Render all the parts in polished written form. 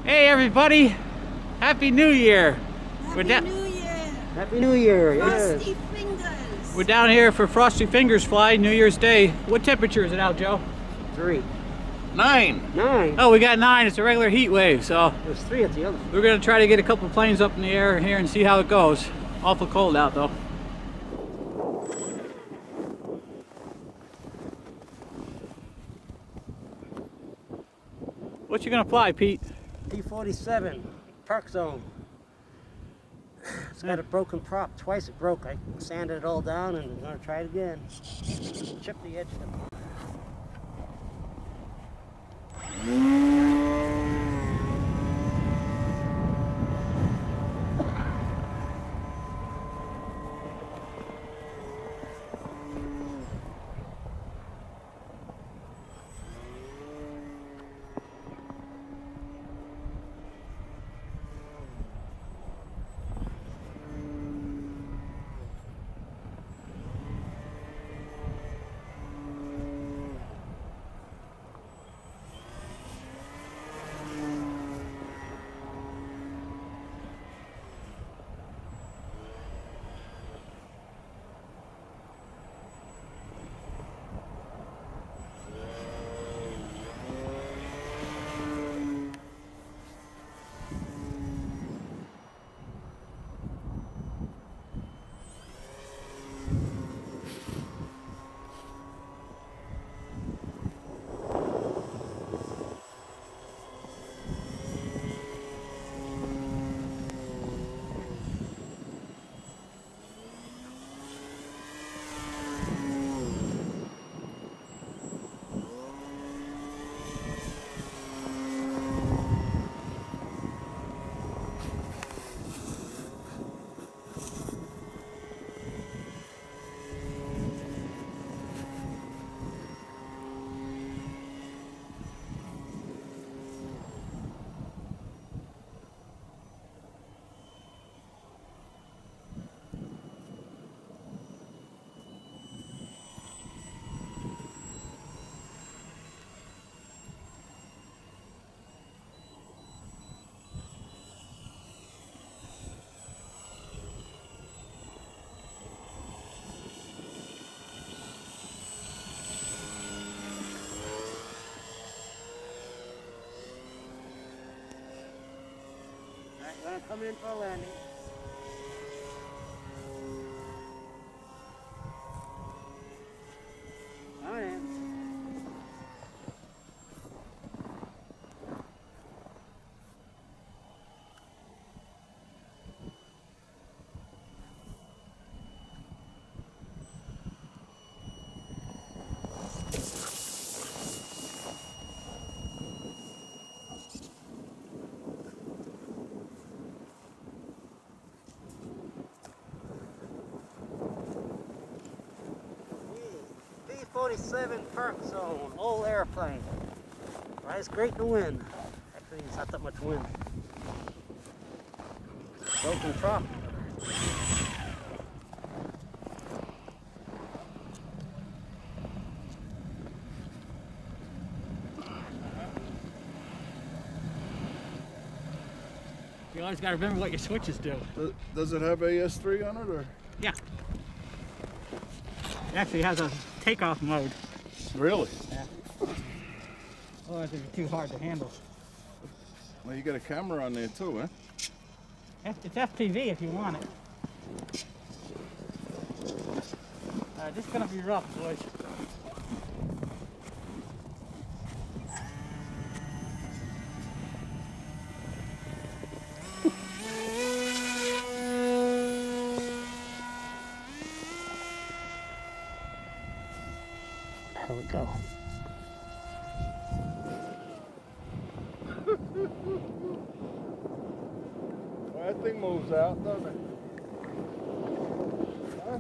Hey everybody! Happy New Year! Happy New Year! Happy New Year! Frosty Yes. fingers! We're down here for Frosty Fingers Fly, New Year's Day. What temperature is it out, Joe? 3. 9! 9. Oh, we got 9. It's a regular heat wave, so There's 3 at the other. we're gonna try to get a couple planes up in the air here and see how it goes. Awful cold out though. What you gonna fly, Pete? P-47, Parkzone. It's got a broken prop. Twice it broke. I sanded it all down and I'm going to try it again. Chip the edge of it. Alright, we're going to come in for a landing. Come in. P-47 Parkzone, old airplane. Flies great in the wind. Actually, it's not that much wind. Broken prop. You always gotta remember what your switches do. Does it have AS3 on it, or? Yeah. It actually has a takeoff mode. Really? Yeah. Otherwise it'd be too hard to handle. Well, you got a camera on there too, eh? It's FPV if you want it. This is gonna be rough, boys. There we go. Well, that thing moves out, doesn't it? Huh?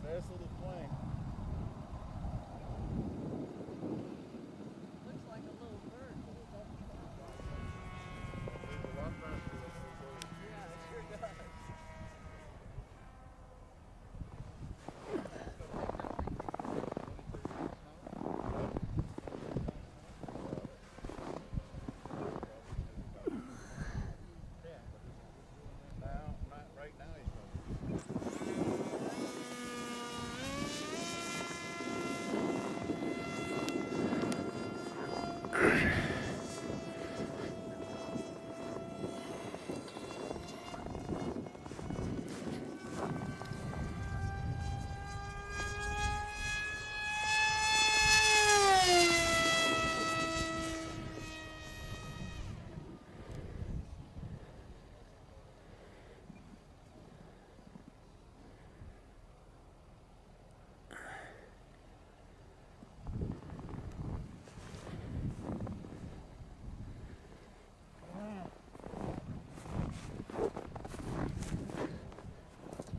Nice little plane. Looks like a little bird. There's a lot faster than those. Yeah, it sure does. Now, not right now. He's probably.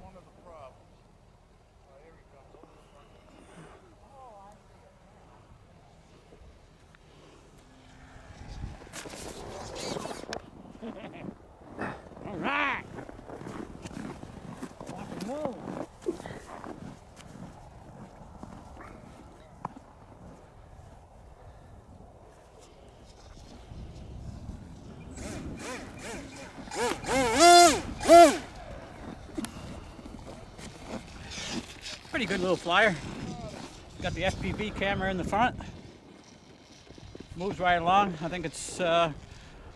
One of the problems. Oh, here he comes over the front. All right. Rock and roll. Pretty good little flyer. Got the FPV camera in the front. Moves right along. I think it's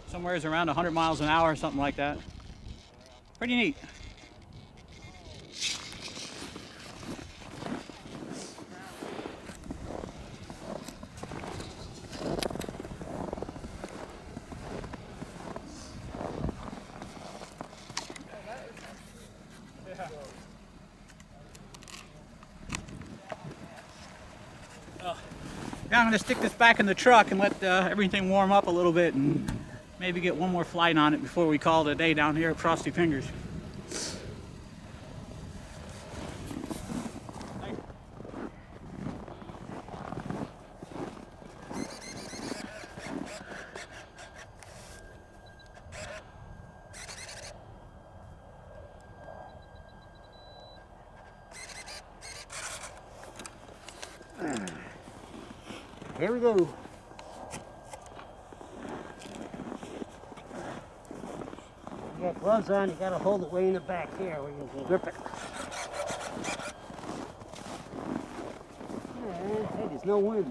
somewhere around 100 miles an hour or something like that. Pretty neat. Now I'm going to stick this back in the truck and let everything warm up a little bit and maybe get one more flight on it before we call it a day down here at Frosty Fingers. Here we go. You got gloves on, you gotta hold it way in the back here where you can grip it. Hey, there's no wind.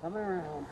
Come around.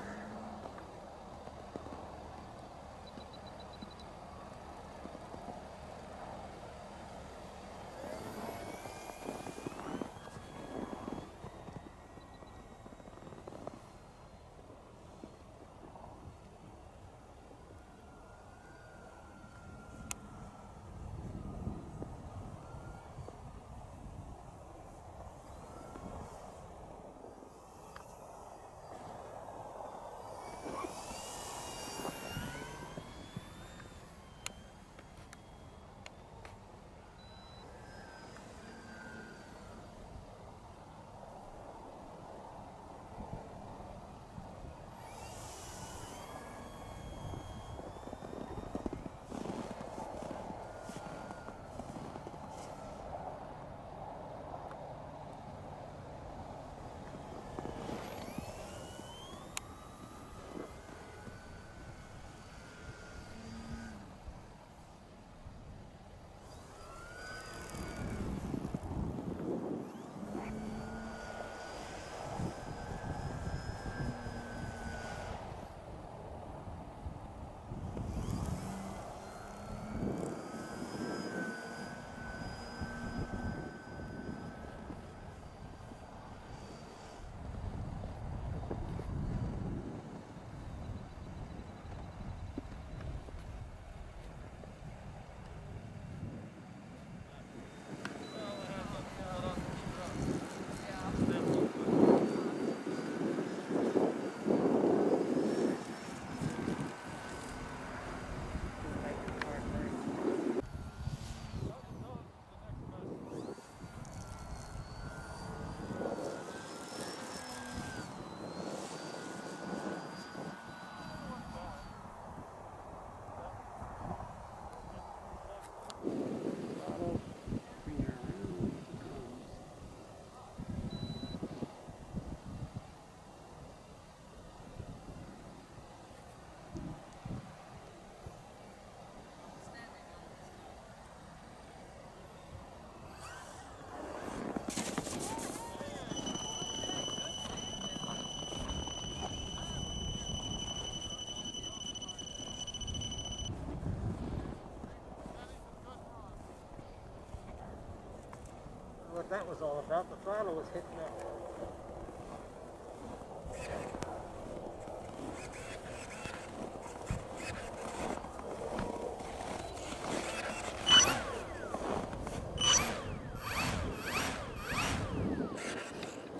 was all about. The throttle was hitting up.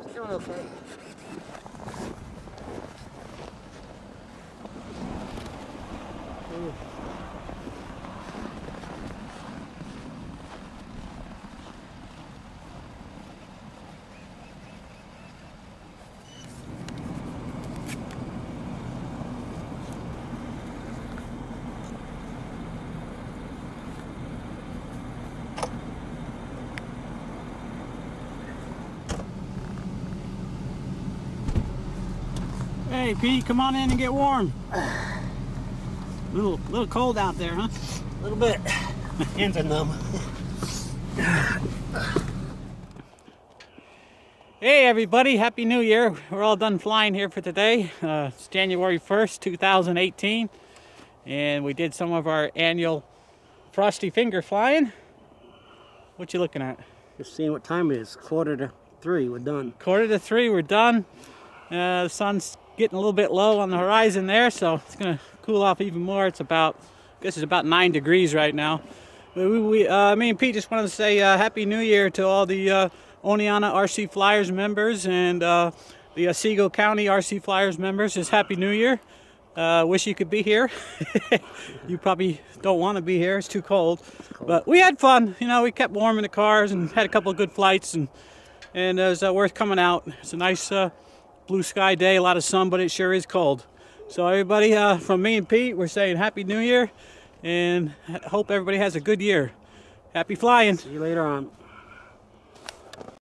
It's doing okay. Ooh. Hey Pete, come on in and get warm. Little cold out there, huh? A little bit. Hands are numb. Hey everybody, Happy New Year. We're all done flying here for today. It's January 1st, 2018. And we did some of our annual Frosty finger flying. What you looking at? Just seeing what time it is. 2:45. We're done. 2:45, we're done. The sun's getting a little bit low on the horizon there, so it's gonna cool off even more. It's about, I guess it's about 9 degrees right now. Me and Pete just wanted to say Happy New Year to all the Oneonta RC Flyers members and the OTSEGO County RC Flyers members. Just Happy New Year. Wish you could be here. You probably don't want to be here. It's too cold. But we had fun. You know, we kept warm in the cars and had a couple of good flights, and it was worth coming out. It's a nice blue sky day, a lot of sun, but it sure is cold. So everybody, from me and Pete, we're saying Happy New Year, and hope everybody has a good year. Happy flying. See you later on.